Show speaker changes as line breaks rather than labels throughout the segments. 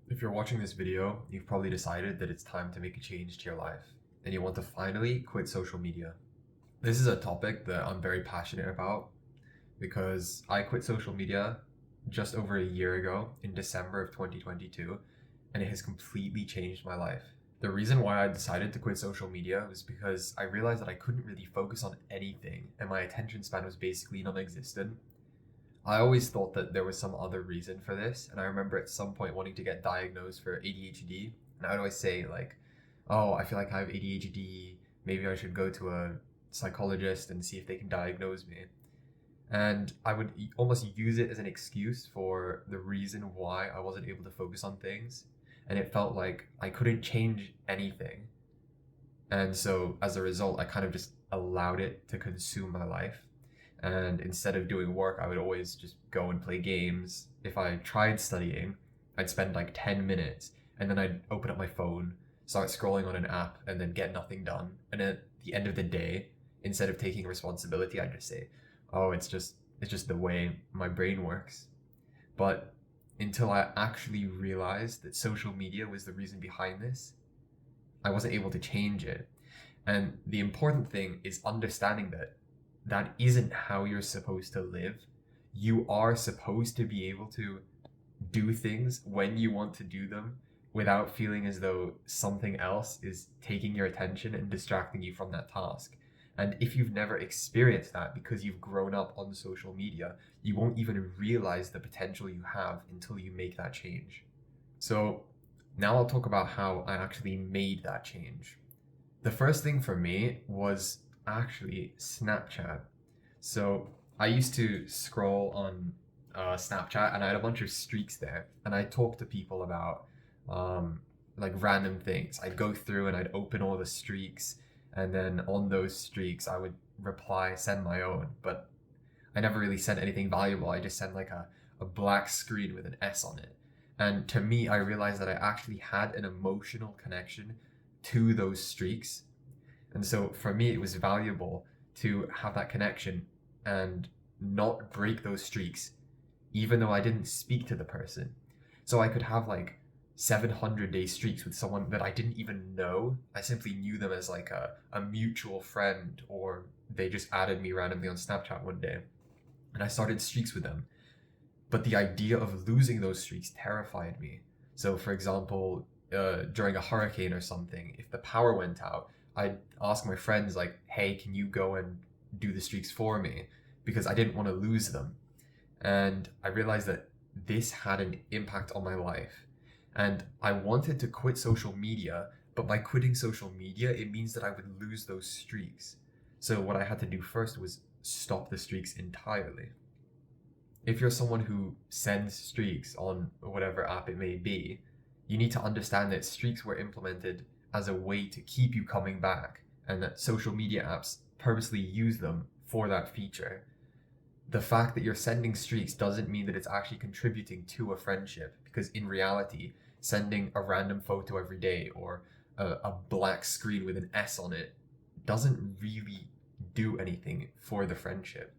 If you're watching this video, you've probably decided that it's time to make a change to your life and you want to finally quit social media. This is a topic that I'm very passionate about because I quit social media just over a year ago in December of 2022, and it has completely changed my life. The reason why I decided to quit social media was because I realized that I couldn't really focus on anything and my attention span was basically non existent. I always thought that there was some other reason for this, and I remember at some point wanting to get diagnosed for ADHD, and I would always say like, "Oh, I feel like I have ADHD. Maybe I should go to a psychologist and see if they can diagnose me." And I would almost use it as an excuse for the reason why I wasn't able to focus on things, and it felt like I couldn't change anything. And so as a result, I kind of just allowed it to consume my life. And instead of doing work, I would always just go and play games. If I tried studying, I'd spend like 10 minutes and then I'd open up my phone, start scrolling on an app, and then get nothing done. And at the end of the day, instead of taking responsibility, I'd just say, oh, it's just the way my brain works. But until I actually realized that social media was the reason behind this, I wasn't able to change it. And the important thing is understanding that that isn't how you're supposed to live. You are supposed to be able to do things when you want to do them without feeling as though something else is taking your attention and distracting you from that task. And if you've never experienced that because you've grown up on social media, you won't even realize the potential you have until you make that change. So now I'll talk about how I actually made that change. The first thing for me was actually Snapchat. So I used to scroll on Snapchat and I had a bunch of streaks there, and I talked to people about um, like random things. I'd go through and I'd open all the streaks, and then on those streaks I would reply, send my own, but I never really sent anything valuable. I just sent like a black screen with an S on it. And to me, I realized that I actually had an emotional connection to those streaks. And so for me, it was valuable to have that connection and not break those streaks, even though I didn't speak to the person. So I could have like 700-day streaks with someone that I didn't even know. I simply knew them as like a mutual friend, or they just added me randomly on Snapchat one day. And I started streaks with them. But the idea of losing those streaks terrified me. So, for example, during a hurricane or something, if the power went out, I'd ask my friends, like, hey, can you go and do the streaks for me? Because I didn't want to lose them. And I realized that this had an impact on my life. And I wanted to quit social media, but by quitting social media, it means that I would lose those streaks. So, what I had to do first was stop the streaks entirely. If you're someone who sends streaks on whatever app it may be, you need to understand that streaks were implemented as a way to keep you coming back, and that social media apps purposely use them for that feature. The fact that you're sending streaks doesn't mean that it's actually contributing to a friendship, because in reality, sending a random photo every day or a black screen with an S on it doesn't really do anything for the friendship.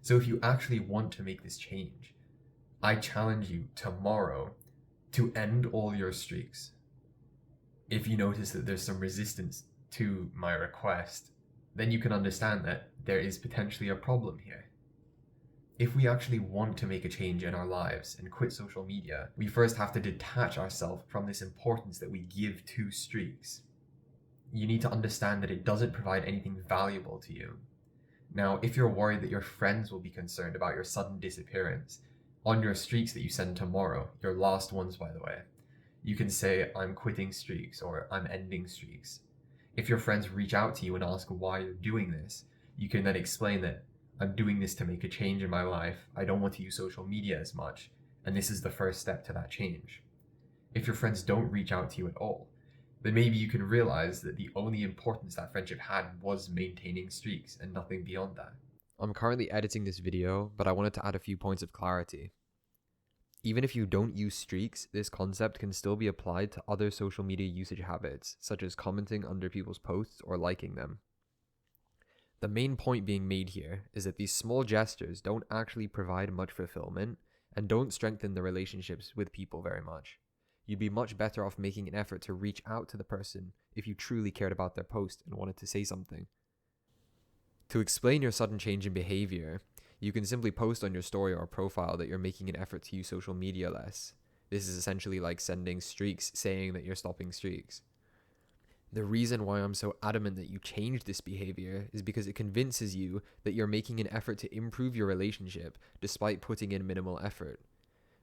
So if you actually want to make this change, I challenge you tomorrow to end all your streaks. If you notice that there's some resistance to my request, then you can understand that there is potentially a problem here. If we actually want to make a change in our lives and quit social media, we first have to detach ourselves from this importance that we give to streaks. You need to understand that it doesn't provide anything valuable to you. Now, if you're worried that your friends will be concerned about your sudden disappearance, on your streaks that you send tomorrow, your last ones by the way, you can say, I'm quitting streaks or I'm ending streaks. If your friends reach out to you and ask why you're doing this, you can then explain that I'm doing this to make a change in my life. I don't want to use social media as much, and this is the first step to that change. If your friends don't reach out to you at all, then maybe you can realize that the only importance that friendship had was maintaining streaks and nothing beyond that. I'm currently editing this video, but I wanted to add a few points of clarity. Even if you don't use streaks, this concept can still be applied to other social media usage habits, such as commenting under people's posts or liking them. The main point being made here is that these small gestures don't actually provide much fulfillment and don't strengthen the relationships with people very much.
You'd be much better off making an effort to reach out to the person if you truly cared about their post and wanted to say something. To explain your sudden change in behavior, you can simply post on your story or profile that you're making an effort to use social media less. This is essentially like sending streaks saying that you're stopping streaks. The reason why I'm so adamant that you change this behavior is because it convinces you that you're making an effort to improve your relationship despite putting in minimal effort.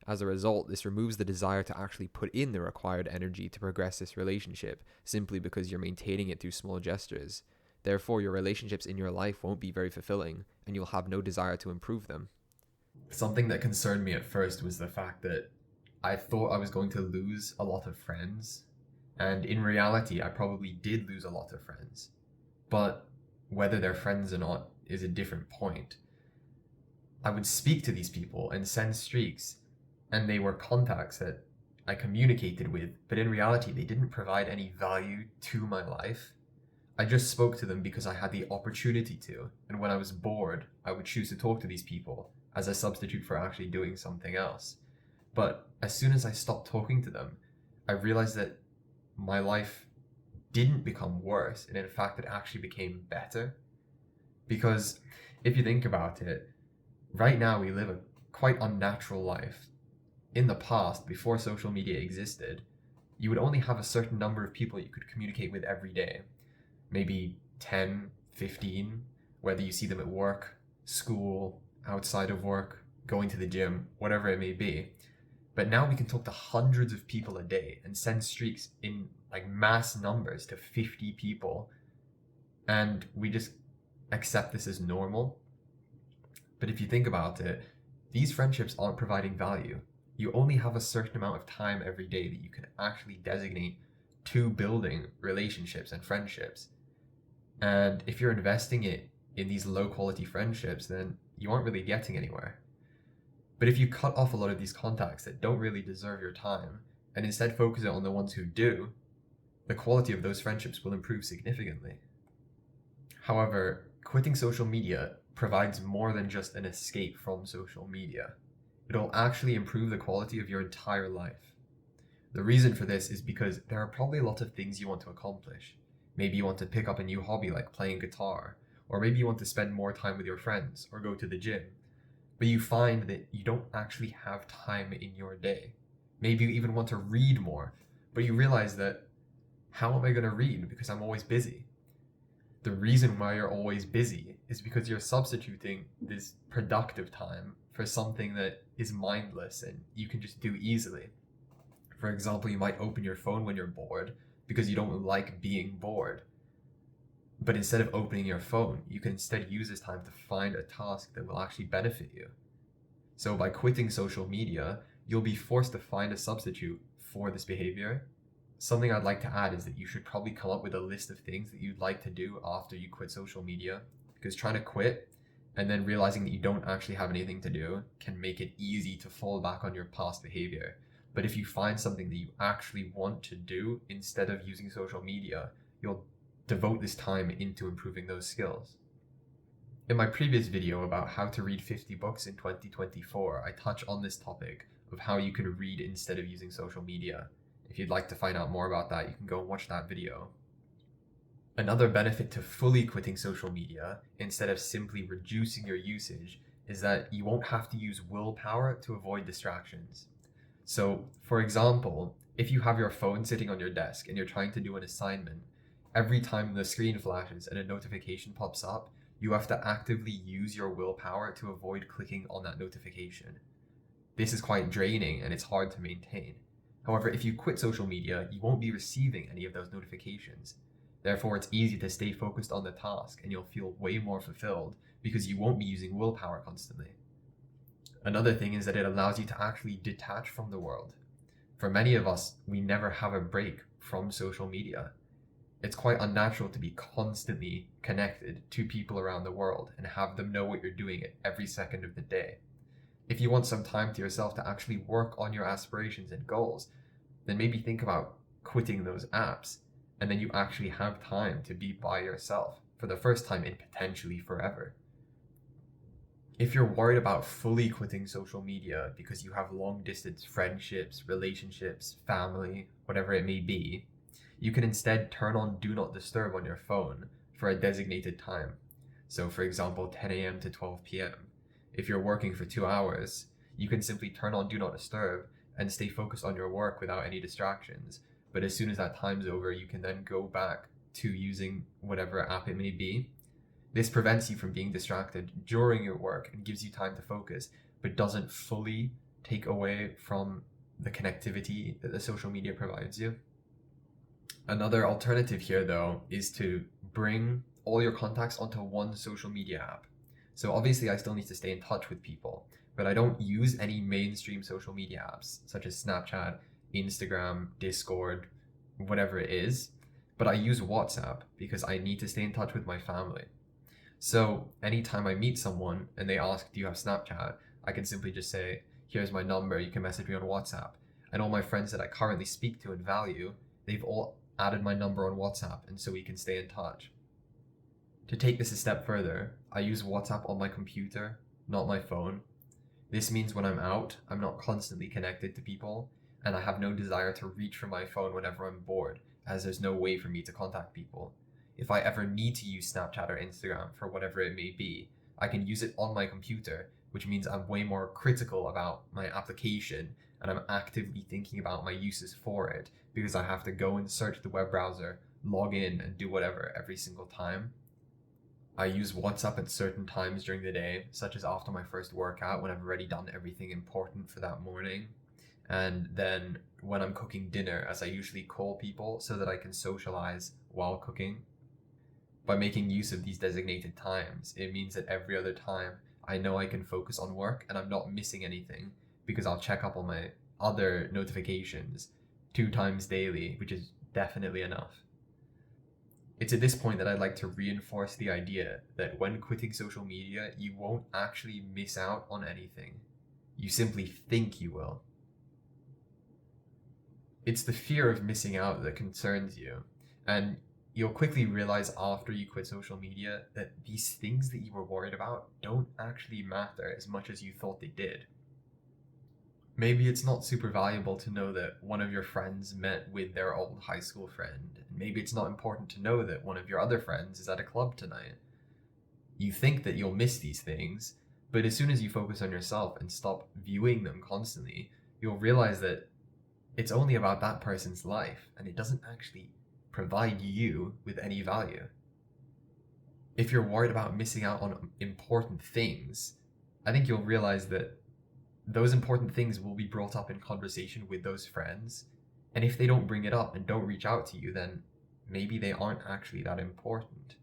As a result, this removes the desire to actually put in the required energy to progress this relationship simply because you're maintaining it through small gestures. Therefore, your relationships in your life won't be very fulfilling, and you'll have no desire to improve them.
Something that concerned me at first was the fact that I thought I was going to lose a lot of friends. And in reality, I probably did lose a lot of friends. But whether they're friends or not is a different point. I would speak to these people and send streaks, and they were contacts that I communicated with, but in reality, they didn't provide any value to my life. I just spoke to them because I had the opportunity to, and when I was bored, I would choose to talk to these people as a substitute for actually doing something else. But as soon as I stopped talking to them, I realized that my life didn't become worse, and in fact, it actually became better. Because if you think about it, right now we live a quite unnatural life. In the past, before social media existed, you would only have a certain number of people you could communicate with every day. Maybe 10, 15, whether you see them at work, school, outside of work, going to the gym, whatever it may be. But now we can talk to hundreds of people a day and send streaks in like mass numbers to 50 people. And we just accept this as normal. But if you think about it, these friendships aren't providing value. You only have a certain amount of time every day that you can actually designate to building relationships and friendships. And if you're investing it in these low quality friendships, then you aren't really getting anywhere. But if you cut off a lot of these contacts that don't really deserve your time and instead focus it on the ones who do, the quality of those friendships will improve significantly. However, quitting social media provides more than just an escape from social media. It'll actually improve the quality of your entire life. The reason for this is because there are probably a lot of things you want to accomplish. Maybe you want to pick up a new hobby like playing guitar, or maybe you want to spend more time with your friends or go to the gym. But you find that you don't actually have time in your day. Maybe you even want to read more, but you realize that how am I going to read because I'm always busy? The reason why you're always busy is because you're substituting this productive time for something that is mindless and you can just do easily. For example, you might open your phone when you're bored because you don't like being bored. But instead of opening your phone, you can instead use this time to find a task that will actually benefit you. So by quitting social media, you'll be forced to find a substitute for this behavior. Something I'd like to add is that you should probably come up with a list of things that you'd like to do after you quit social media, because trying to quit and then realizing that you don't actually have anything to do can make it easy to fall back on your past behavior. But if you find something that you actually want to do instead of using social media, you'll devote this time into improving those skills. In my previous video about how to read 50 books in 2024, I touch on this topic of how you can read instead of using social media. If you'd like to find out more about that, you can go and watch that video. Another benefit to fully quitting social media, instead of simply reducing your usage, is that you won't have to use willpower to avoid distractions. So, for example, if you have your phone sitting on your desk and you're trying to do an assignment, every time the screen flashes and a notification pops up, you have to actively use your willpower to avoid clicking on that notification. This is quite draining and it's hard to maintain. However, if you quit social media, you won't be receiving any of those notifications. Therefore, it's easy to stay focused on the task and you'll feel way more fulfilled because you won't be using willpower constantly. Another thing is that it allows you to actually detach from the world. For many of us, we never have a break from social media. It's quite unnatural to be constantly connected to people around the world and have them know what you're doing at every second of the day. If you want some time to yourself to actually work on your aspirations and goals, then maybe think about quitting those apps, and then you actually have time to be by yourself for the first time in potentially forever. If you're worried about fully quitting social media because you have long distance friendships, relationships, family, whatever it may be, you can instead turn on Do Not Disturb on your phone for a designated time. So, for example, 10 a.m. to 12 p.m. If you're working for 2 hours, you can simply turn on Do Not Disturb and stay focused on your work without any distractions. But as soon as that time's over, you can then go back to using whatever app it may be. This prevents you from being distracted during your work and gives you time to focus, but doesn't fully take away from the connectivity that the social media provides you. Another alternative here, though, is to bring all your contacts onto one social media app. So obviously I still need to stay in touch with people, but I don't use any mainstream social media apps such as Snapchat, Instagram, Discord, whatever it is, but I use WhatsApp because I need to stay in touch with my family. So anytime I meet someone and they ask, do you have Snapchat? I can simply just say, here's my number, you can message me on WhatsApp. And all my friends that I currently speak to and value, they've all added my number on WhatsApp, and so we can stay in touch. To take this a step further, I use WhatsApp on my computer, not my phone. This means when I'm out, I'm not constantly connected to people, and I have no desire to reach for my phone whenever I'm bored, as there's no way for me to contact people. If I ever need to use Snapchat or Instagram for whatever it may be, I can use it on my computer, which means I'm way more critical about my application and I'm actively thinking about my uses for it because I have to go and search the web browser, log in, and do whatever every single time. I use WhatsApp at certain times during the day, such as after my first workout when I've already done everything important for that morning. And then when I'm cooking dinner, as I usually call people so that I can socialize while cooking. By making use of these designated times, it means that every other time I know I can focus on work and I'm not missing anything because I'll check up on my other notifications 2 times daily, which is definitely enough. It's at this point that I'd like to reinforce the idea that when quitting social media, you won't actually miss out on anything. You simply think you will. It's the fear of missing out that concerns you, and you'll quickly realize after you quit social media that these things that you were worried about don't actually matter as much as you thought they did. Maybe it's not super valuable to know that one of your friends met with their old high school friend. And maybe it's not important to know that one of your other friends is at a club tonight. You think that you'll miss these things, but as soon as you focus on yourself and stop viewing them constantly, you'll realize that it's only about that person's life and it doesn't actually provide you with any value. If you're worried about missing out on important things, I think you'll realize that those important things will be brought up in conversation with those friends. And if they don't bring it up and don't reach out to you, then maybe they aren't actually that important.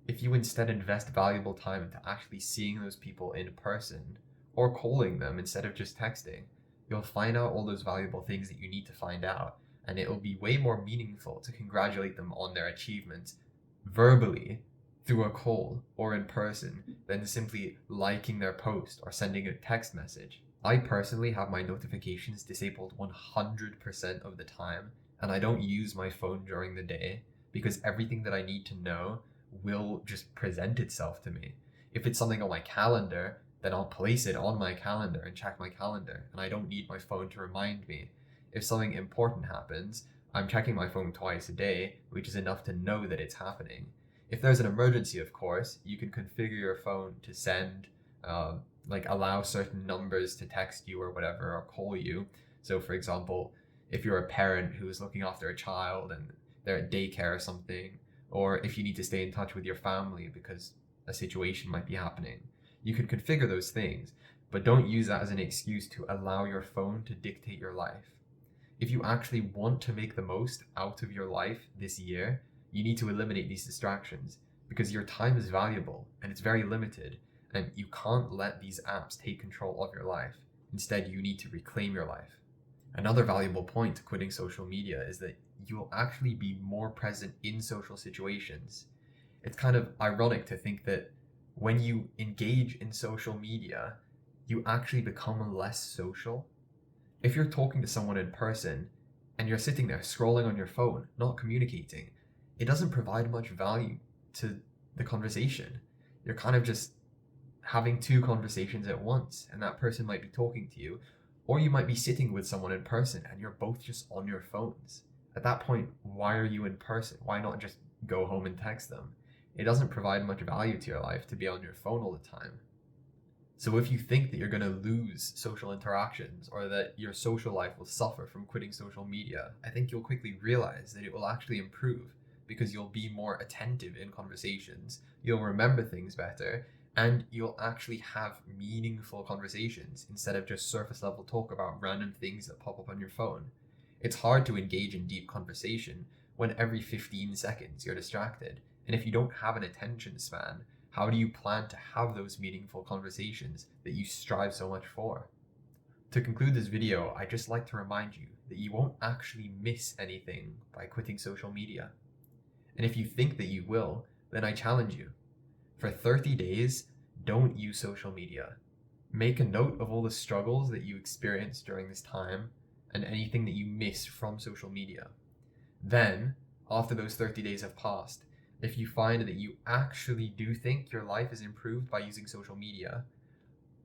If you instead invest valuable time into actually seeing those people in person or calling them instead of just texting, you'll find out all those valuable things that you need to find out. And it'll be way more meaningful to congratulate them on their achievements verbally through a call or in person than simply liking their post or sending a text message. I personally have my notifications disabled 100% of the time, and I don't use my phone during the day because everything that I need to know will just present itself to me. If it's something on my calendar, then I'll place it on my calendar and check my calendar, and I don't need my phone to remind me. If something important happens, I'm checking my phone twice a day, which is enough to know that it's happening. If there's an emergency, of course, you can configure your phone to send, allow certain numbers to text you or whatever, or call you. So for example, if you're a parent who is looking after a child and they're at daycare or something, or if you need to stay in touch with your family because a situation might be happening, you can configure those things, but don't use that as an excuse to allow your phone to dictate your life. If you actually want to make the most out of your life this year, you need to eliminate these distractions because your time is valuable and it's very limited, and you can't let these apps take control of your life. Instead, you need to reclaim your life. Another valuable point to quitting social media is that you'll actually be more present in social situations. It's kind of ironic to think that when you engage in social media, you actually become less social. If you're talking to someone in person and you're sitting there scrolling on your phone, not communicating, it doesn't provide much value to the conversation. You're kind of just having two conversations at once, and that person might be talking to you, or you might be sitting with someone in person and you're both just on your phones. At that point, why are you in person? Why not just go home and text them? It doesn't provide much value to your life to be on your phone all the time. So if you think that you're going to lose social interactions or that your social life will suffer from quitting social media, I think you'll quickly realize that it will actually improve because you'll be more attentive in conversations, you'll remember things better, and you'll actually have meaningful conversations instead of just surface level talk about random things that pop up on your phone. It's hard to engage in deep conversation when every 15 seconds you're distracted. And if you don't have an attention span, how do you plan to have those meaningful conversations that you strive so much for? To conclude this video, I'd just like to remind you that you won't actually miss anything by quitting social media. And if you think that you will, then I challenge you. For 30 days, don't use social media. Make a note of all the struggles that you experienced during this time and anything that you miss from social media. Then, after those 30 days have passed, if you find that you actually do think your life is improved by using social media,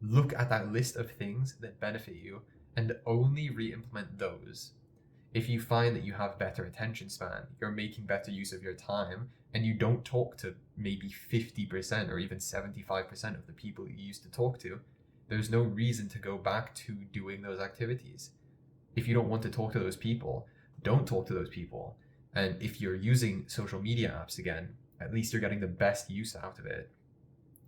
look at that list of things that benefit you and only re-implement those. If you find that you have better attention span, you're making better use of your time, and you don't talk to maybe 50% or even 75% of the people you used to talk to, there's no reason to go back to doing those activities. If you don't want to talk to those people, don't talk to those people. And if you're using social media apps again, at least you're getting the best use out of it.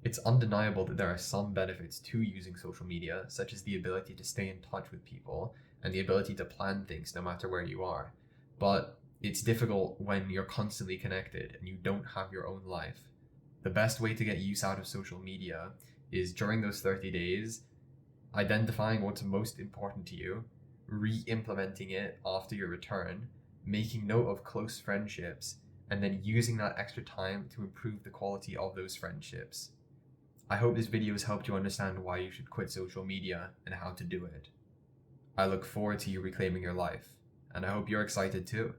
It's undeniable that there are some benefits to using social media, such as the ability to stay in touch with people and the ability to plan things no matter where you are. But it's difficult when you're constantly connected and you don't have your own life. The best way to get use out of social media is during those 30 days, identifying what's most important to you, re-implementing it after your return, making note of close friendships, and then using that extra time to improve the quality of those friendships. I hope this video has helped you understand why you should quit social media and how to do it. I look forward to you reclaiming your life, and I hope you're excited too.